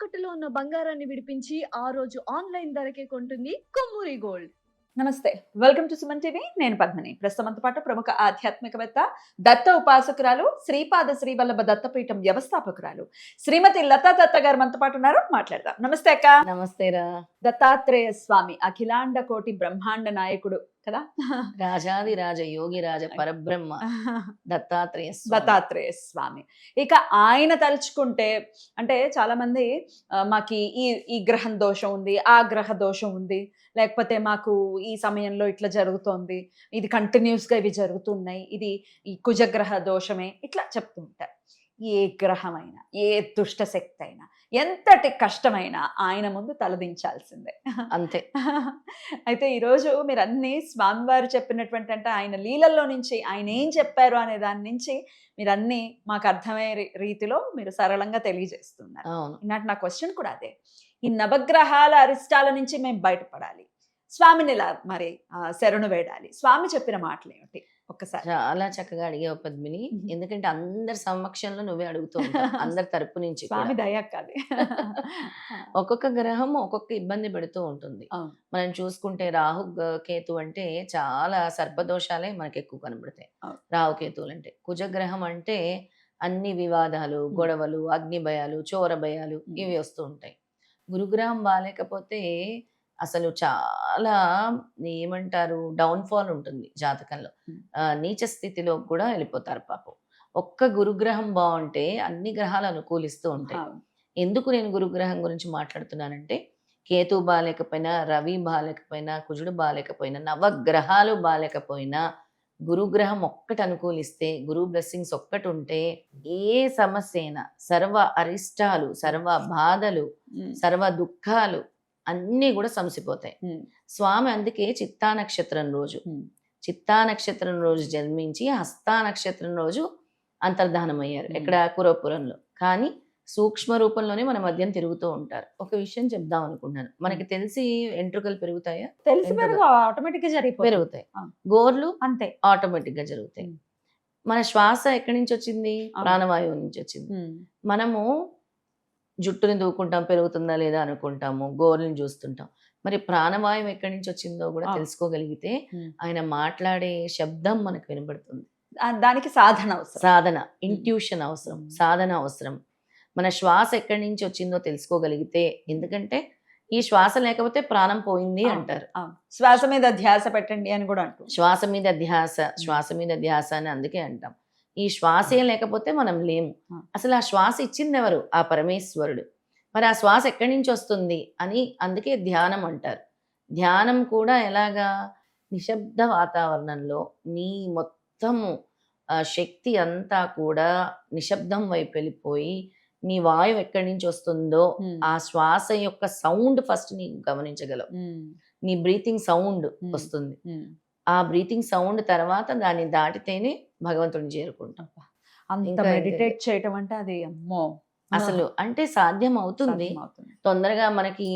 తాకట్టులో ఉన్న బంగారాన్ని విడిపించి ఆ రోజు ఆన్‌లైన్ ధరకే కొంటుంది కొమ్మూరి గోల్డ్. నమస్తే. Welcome to Suman TV. నేను పద్మిని. ప్రస్తుతంతో పాటు ప్రముఖ ఆధ్యాత్మికవేత్త, దత్త ఉపాసకురాలు, శ్రీపాద శ్రీవల్లభ దత్తపీఠం వ్యవస్థాపకురాలు శ్రీమతి లతా దత్త గారు మనతో పాటు ఉన్నారు. మాట్లాడదాం. నమస్తే అక్క. నమస్తేరా. దత్తాత్రేయ స్వామి అఖిలాండ కోటి బ్రహ్మాండ నాయకుడు కదా. రాజాది రాజ యోగి రాజ పరబ్రహ్మ దత్తాత్రేయ స్వామి. దత్తాత్రేయ స్వామి. ఇక ఆయన తలుచుకుంటే అంటే చాలా మంది మాకు ఈ గ్రహం దోషం ఉంది, ఆ గ్రహ దోషం ఉంది, లేకపోతే మాకు ఈ సమయంలో ఇట్లా జరుగుతోంది, ఇది కంటిన్యూస్గా ఇవి జరుగుతున్నాయి, ఇది ఈ కుజగ్రహ దోషమే, ఇట్లా చెప్తూ ఉంటారు. ఏ గ్రహమైనా, ఏ దుష్ట శక్తి అయినా, ఎంతటి కష్టమైనా ఆయన ముందు తలదించాల్సిందే. అంతే. అయితే ఈరోజు మీరు అన్ని స్వామివారు చెప్పినటువంటి, అంటే ఆయన లీలల్లో నుంచి ఆయన ఏం చెప్పారు అనే దాని నుంచి మీరు అన్ని మాకు అర్థమయ్యే రీతిలో మీరు సరళంగా తెలియజేస్తున్నారు. అవును. ఈనాటి నా క్వశ్చన్ కూడా అదే. ఈ నవగ్రహాల అరిష్టాల నుంచి మేము బయటపడాలి, స్వామిని ఇలా మరి శరణు వేడాలి, స్వామి చెప్పిన మాటలు ఏమిటి ఒక్కసారి? చాలా చక్కగా అడిగావు పద్మిని. ఎందుకంటే అందరి సమక్షంలో నువ్వే అడుగుతూ ఉంటావు, అందరి తరపు నుంచి కూడా. స్వామి దయ కాదు. ఒక్కొక్క గ్రహం ఒక్కొక్క ఇబ్బంది పెడుతూ ఉంటుంది. మనం చూసుకుంటే రాహు కేతు అంటే చాలా సర్పదోషాలే మనకి ఎక్కువ కనబడతాయి. రాహు కేతువులు అంటే. కుజగ్రహం అంటే అన్ని వివాదాలు, గొడవలు, అగ్ని భయాలు, చోర భయాలు ఇవి వస్తూ ఉంటాయి. గురుగ్రహం బాగాలేకపోతే అసలు చాలా ఏమంటారు, డౌన్ఫాల్ ఉంటుంది జాతకంలో. నీచ స్థితిలో కూడా వెళ్ళిపోతారు పాపం. ఒక్క గురుగ్రహం బాగుంటే అన్ని గ్రహాలు అనుకూలిస్తూ ఉంటాయి. ఎందుకు నేను గురుగ్రహం గురించి మాట్లాడుతున్నానంటే, కేతు బాగాలేకపోయినా, రవి బాగాలేకపోయినా, కుజుడు బాగాలేకపోయినా, నవగ్రహాలు బాగాలేకపోయినా, గురుగ్రహం ఒక్కటి అనుకూలిస్తే, గురు బ్లెస్సింగ్స్ ఒక్కటి ఉంటే ఏ సమస్య అయినా, సర్వ అరిష్టాలు, సర్వ బాధలు, సర్వ దుఃఖాలు అన్నీ కూడా సమసిపోతాయి. స్వామి అందుకే చిత్తా నక్షత్రం రోజు జన్మించి హస్తా నక్షత్రం రోజు అంతర్ధానం అయ్యారు. ఎక్కడ? కురపురంలో. కానీ సూక్ష్మ రూపంలోనే మన మధ్యం తిరుగుతూ ఉంటారు. ఒక విషయం చెప్దాం అనుకుంటున్నాను. మనకి తెలిసి ఎంట్రుకలు పెరుగుతాయా? తెలిసి ఆటోమేటిక్ గా పెరుగుతాయి. గోర్లు అంతే ఆటోమేటిక్ గా జరుగుతాయి. మన శ్వాస ఎక్కడి నుంచి వచ్చింది? ప్రాణవాయువు నుంచి వచ్చింది. మనము జుట్టుని దూకుంటాం, పెరుగుతుందా లేదా అనుకుంటాము, గోర్లను చూస్తుంటాం. మరి ప్రాణవాయువు ఎక్కడి నుంచి వచ్చిందో కూడా తెలుసుకోగలిగితే ఆయన మాట్లాడే శబ్దం మనకు వినబడుతుంది. దానికి సాధన అవసరం, సాధన, ఇంట్యూషన్ అవసరం, సాధన అవసరం. మన శ్వాస ఎక్కడి నుంచి వచ్చిందో తెలుసుకోగలిగితే, ఎందుకంటే ఈ శ్వాస లేకపోతే ప్రాణం పోయింది అంటారు. శ్వాస మీద ధ్యాస పెట్టండి అని కూడా అంటారు. శ్వాస మీద ధ్యాస అని అందుకే అంటాం. ఈ శ్వాసే లేకపోతే మనం లేము. అసలు ఆ శ్వాస ఇచ్చింది ఎవరు? ఆ పరమేశ్వరుడు. మరి ఆ శ్వాస ఎక్కడి నుంచి వస్తుంది అని అందుకే ధ్యానం అంటారు. ధ్యానం కూడా ఎలాగా? నిశ్శబ్ద వాతావరణంలో నీ మొత్తము శక్తి అంతా కూడా నిశ్శబ్దం వైపు వెళ్ళిపోయి, నీ వాయువు ఎక్కడి నుంచి వస్తుందో ఆ శ్వాస యొక్క సౌండ్ ఫస్ట్ నీకు గమనించగలవు. నీ బ్రీతింగ్ సౌండ్ వస్తుంది. ఆ బ్రీతింగ్ సౌండ్ తర్వాత దాన్ని దాటితేనే భగవంతుడిని చేరుకుంటాం. అంత మెడిటేట్ చేయటం అంటే అది అమ్మో అసలు అంటే సాధ్యం అవుతుంది. తొందరగా మనకి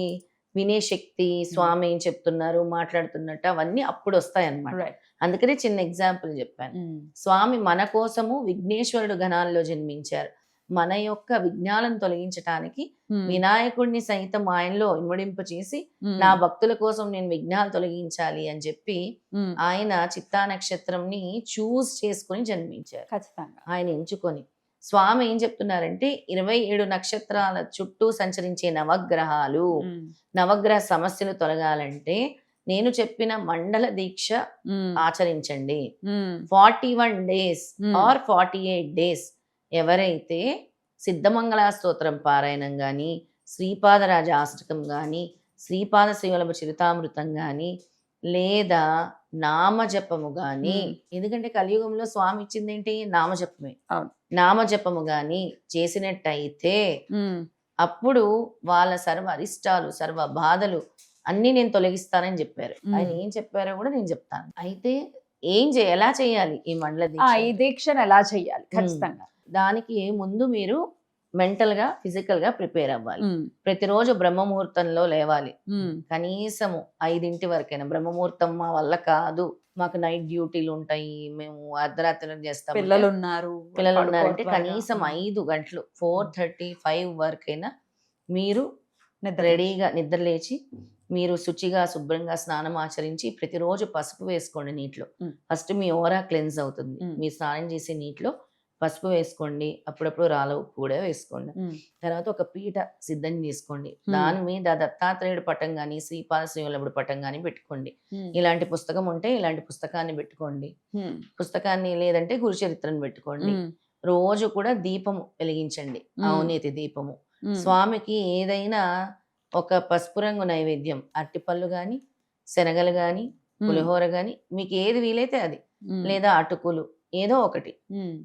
వినే శక్తి, స్వామి ఏం చెప్తున్నారు, మాట్లాడుతున్నట్టు అవన్నీ అప్పుడు వస్తాయి అన్నమాట. అందుకనే చిన్న ఎగ్జాంపుల్ చెప్పాను. స్వామి మన కోసము విఘ్నేశ్వరుడు గణాల్లో జన్మించారు. మన యొక్క విఘ్నాలను తొలగించటానికి వినాయకుడిని సైతం ఆయనలో ఇన్వడింప చేసి, నా భక్తుల కోసం నేను విఘ్నాలు తొలగించాలి అని చెప్పి ఆయన చిత్తా నక్షత్రంని చూస్ చేసుకుని జన్మించారు. ఖచ్చితంగా ఆయన ఎంచుకొని. స్వామి ఏం చెప్తున్నారంటే, 27 నక్షత్రాల చుట్టూ సంచరించే నవగ్రహాలు, నవగ్రహ సమస్యలు తొలగాలంటే నేను చెప్పిన మండల దీక్ష ఆచరించండి. 41 days ఆర్ 48 days ఎవరైతే సిద్ధమంగళ స్తోత్రం పారాయణం కానీ, శ్రీపాదరాజ అష్టకం కానీ, శ్రీపాద శ్రీవల్లభ చరితామృతం కానీ, లేదా నామజపము కానీ, ఎందుకంటే కలియుగంలో స్వామి ఇచ్చింది ఏంటి? నామజపమే. నామజపము కానీ చేసినట్టయితే అప్పుడు వాళ్ళ సర్వ అరిష్టాలు, సర్వ బాధలు అన్నీ నేను తొలగిస్తానని చెప్పారు. ఆయన ఏం చెప్పారో కూడా నేను చెప్తాను. అయితే ఎలా చేయాలి ఈ మండల దీక్ష? ఈ దీక్షను ఎలా చేయాలి? ఖచ్చితంగా దానికి ముందు మీరు మెంటల్ గా, ఫిజికల్ గా ప్రిపేర్ అవ్వాలి. ప్రతిరోజు బ్రహ్మముహూర్తంలో లేవాలి. కనీసము 5 వరకైనా. బ్రహ్మముహూర్తం మా వల్ల కాదు, మాకు నైట్ డ్యూటీలు ఉంటాయి, మేము అర్ధరాత్రి చేస్తాం, పిల్లలు ఉన్నారంటే కనీసం 5 గంటలు 4:35 వరకైనా మీరు నిద్ర రెడీగా నిద్ర లేచి మీరు శుచిగా శుభ్రంగా స్నానం ఆచరించి ప్రతిరోజు పసుపు వేసుకోండి నీటిలో. ఫస్ట్ మీ ఓరా క్లెన్స్ అవుతుంది. మీరు స్నానం చేసే నీటిలో పసుపు వేసుకోండి, అప్పుడప్పుడు రాళ్ళ ఉప్పు కూడా వేసుకోండి. తర్వాత ఒక పీట సిద్ధం చేసుకోండి, దాని మీద దత్తాత్రేయుడు పటం కానీ శ్రీపాద శ్రీవల్లభుడు పటం కానీ పెట్టుకోండి. ఇలాంటి పుస్తకం ఉంటే ఇలాంటి పుస్తకాన్ని పెట్టుకోండి, పుస్తకాన్ని లేదంటే గురుచరిత్రను పెట్టుకోండి. రోజు కూడా దీపము వెలిగించండి, అవినీతి దీపము. స్వామికి ఏదైనా ఒక పసుపు రంగు నైవేద్యం, అరటిపళ్ళు గాని శనగలు గాని పులిహోర గాని మీకు ఏది వీలైతే అది, లేదా అటుకులు ఏదో ఒకటి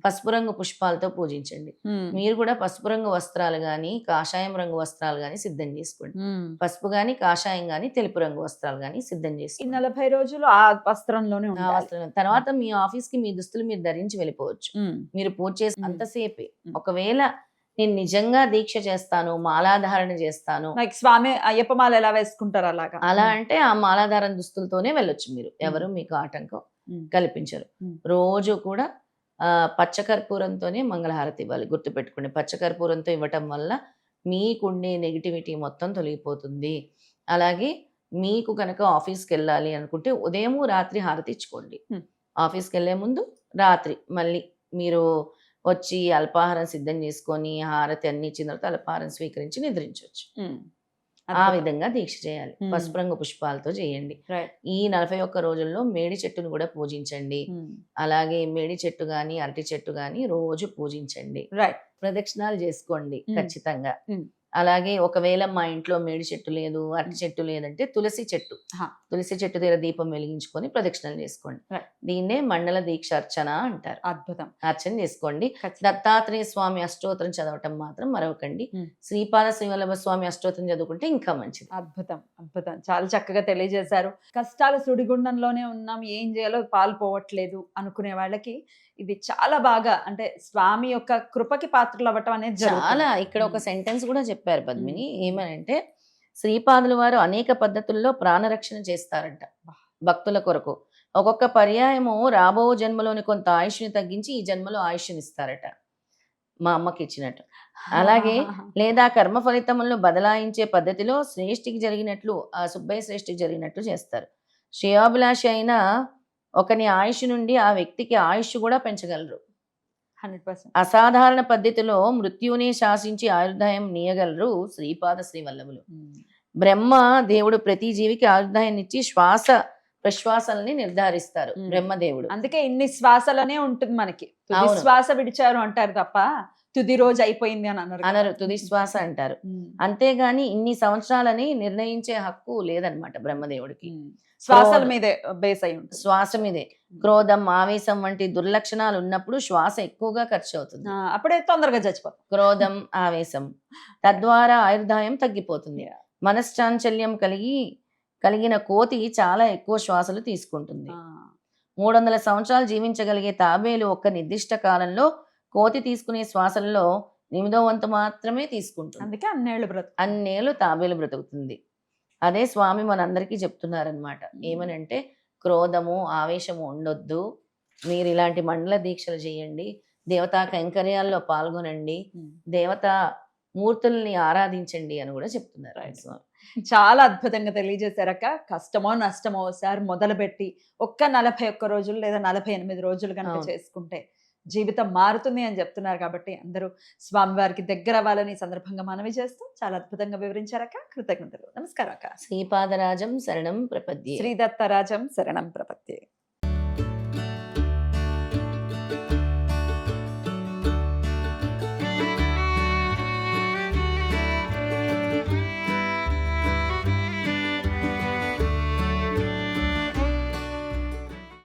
పసుపు రంగు పుష్పాలతో పూజించండి. మీరు కూడా పసుపు రంగు వస్త్రాలు గాని కాషాయం రంగు వస్త్రాలు గాని సిద్ధం చేసుకోండి. పసుపు గాని కాషాయం గాని తెలుపు రంగు వస్త్రాలు గాని సిద్ధం ఈ చేసుకోండి. 40 రోజులు ఆ వస్త్రంలోనే ఆ ఉండాలి. వస్త్రం తర్వాత మీ ఆఫీస్ కి మీ దుస్తులు మీరు ధరించి వెళ్ళిపోవచ్చు. మీరు పూజ చేసి అంతసేపే. ఒకవేళ నేను నిజంగా దీక్ష చేస్తాను, మాలాధారణ చేస్తాను లైక్ స్వామి అయ్యప్ప మాల ఎలా వేసుకుంటారు అలాగా అలా అంటే ఆ మాలాధారణ దుస్తులతోనే వెళ్ళొచ్చు. మీరు ఎవరు మీకు ఆటంకం కల్పించరు. రోజు కూడా పచ్చకర్పూరంతోనే మంగళహారతి ఇవ్వాలి. గుర్తుపెట్టుకోండి, పచ్చకర్పూరంతో ఇవ్వటం వల్ల మీకుండే నెగిటివిటీ మొత్తం తొలగిపోతుంది. అలాగే మీకు కనుక ఆఫీస్కి వెళ్ళాలి అనుకుంటే ఉదయం రాత్రి హారతి ఇచ్చుకోండి. ఆఫీస్కి వెళ్ళే ముందు రాత్రి మళ్ళీ మీరు వచ్చి అల్పాహారం సిద్ధం చేసుకొని హారతి అన్ని ఇచ్చిన తర్వాత అల్పాహారం స్వీకరించి నిద్రించవచ్చు. ఆ విధంగా దీక్ష చేయాలి. పసుపు రంగు పుష్పాలతో చేయండి. ఈ 41 రోజుల్లో మేడి చెట్టును కూడా పూజించండి. అలాగే మేడి చెట్టు గాని అరటి చెట్టు గాని రోజు పూజించండి. ప్రదక్షిణాలు చేసుకోండి ఖచ్చితంగా. అలాగే ఒకవేళ మా ఇంట్లో మేడి చెట్టు లేదు, అరటి చెట్టు లేదంటే తులసి చెట్టు దగ్గర దీపం వెలిగించుకొని ప్రదక్షిణలు చేసుకోండి. దీన్నే మండల దీక్ష అర్చన అంటారు. అద్భుతం. అర్చన చేసుకోండి. దత్తాత్రేయ స్వామి అష్టోత్తరం చదవటం మాత్రం మరవకండి. శ్రీపాద శ్రీవల్లభ స్వామి అష్టోత్తరం చదువుకుంటే ఇంకా మంచిది. అద్భుతం అద్భుతం. చాలా చక్కగా తెలియజేశారు. కష్టాల సుడిగుండంలోనే ఉన్నాం, ఏం చేయాలో పాల్పోవట్లేదు అనుకునే వాళ్ళకి ఇది చాలా బాగా, అంటే స్వామి యొక్క కృపకి పాత్రలు అవ్వటం అనేది చాలా. ఇక్కడ ఒక సెంటెన్స్ కూడా చెప్పారు పద్మిని, ఏమనంటే శ్రీపాదుల వారు అనేక పద్ధతుల్లో ప్రాణరక్షణ చేస్తారంట భక్తుల కొరకు. ఒక్కొక్క పర్యాయము రాబో జన్మలోని కొంత ఆయుష్ని తగ్గించి ఈ జన్మలో ఆయుష్ని ఇస్తారట, మా అమ్మకి ఇచ్చినట్టు. అలాగే లేదా కర్మ ఫలితములను బదలాయించే పద్ధతిలో శ్రేష్ఠికి జరిగినట్లు ఆ సుబ్బయ్య శ్రేష్ఠికి జరిగినట్లు చేస్తారు. శ్రేయోభిలాషి అయిన ఒకని ఆయుష్ నుండి ఆ వ్యక్తికి ఆయుష్ కూడా పెంచగలరు. 100%. అసాధారణ పద్ధతిలో మృత్యువుని శాసించి ఆయుర్దాయం నీయగలరు శ్రీపాద శ్రీవల్లభులు. బ్రహ్మ దేవుడు ప్రతి జీవికి ఆయుర్దాయాన్ని ఇచ్చి శ్వాస ప్రశ్వాసల్ని నిర్ధారిస్తారు బ్రహ్మదేవుడు. అందుకే ఇన్ని శ్వాసలనే ఉంటుంది మనకి. శ్వాస విడిచారు అంటారు తప్ప తుది రోజు అయిపోయింది అని అనరు, తుది శ్వాస అంటారు. అంతేగాని ఇన్ని సంవత్సరాలని నిర్ణయించే హక్కు లేదనమాట బ్రహ్మదేవుడికి. శ్వాసల మీదే బేస్ అయి ఉంటుంది. శ్వాస మీదే. క్రోధం ఆవేశం వంటి దుర్లక్షణాలు ఉన్నప్పుడు శ్వాస ఎక్కువగా ఖర్చు అవుతుంది. అప్పుడే తొందరగా చచ్చిపోతుంది. క్రోధం ఆవేశం తద్వారా ఆయుర్దాయం తగ్గిపోతుంది. మనశ్చాంచల్యం కలిగిన కోతి చాలా ఎక్కువ శ్వాసలు తీసుకుంటుంది. 300 సంవత్సరాలు జీవించగలిగే తాబేలు ఒక్క నిర్దిష్ట కాలంలో కోతి తీసుకునే శ్వాసలలో 8వ వంతు మాత్రమే తీసుకుంటుంది. అందుకే అన్నేళ్ళు తాబేలు బ్రతుకుతుంది. అదే స్వామి మనందరికీ చెప్తున్నారనమాట. ఏమనంటే క్రోధము ఆవేశము ఉండొద్దు, మీరు ఇలాంటి మండల దీక్షలు చేయండి, దేవతా కైంకర్యాల్లో పాల్గొనండి, దేవతా మూర్తుల్ని ఆరాధించండి అని కూడా చెప్తున్నారు ఆయన స్వామి. చాలా అద్భుతంగా తెలియజేశారక్క. కష్టమో నష్టమో ఒకసారి మొదలుపెట్టి ఒక్క 41 రోజులు లేదా 48 రోజులు కనుక చేసుకుంటే జీవితం మారుతుంది అని చెప్తున్నారు. కాబట్టి అందరూ స్వామివారికి దగ్గర అవ్వాలని సందర్భంగా మనవి చేస్తూ చాలా అద్భుతంగా వివరించారక్క. కృతజ్ఞతలు. నమస్కారం అక్క. శ్రీపాదరాజం శరణం ప్రపద్యే. శ్రీదత్తరాజం శరణం ప్రపద్యే.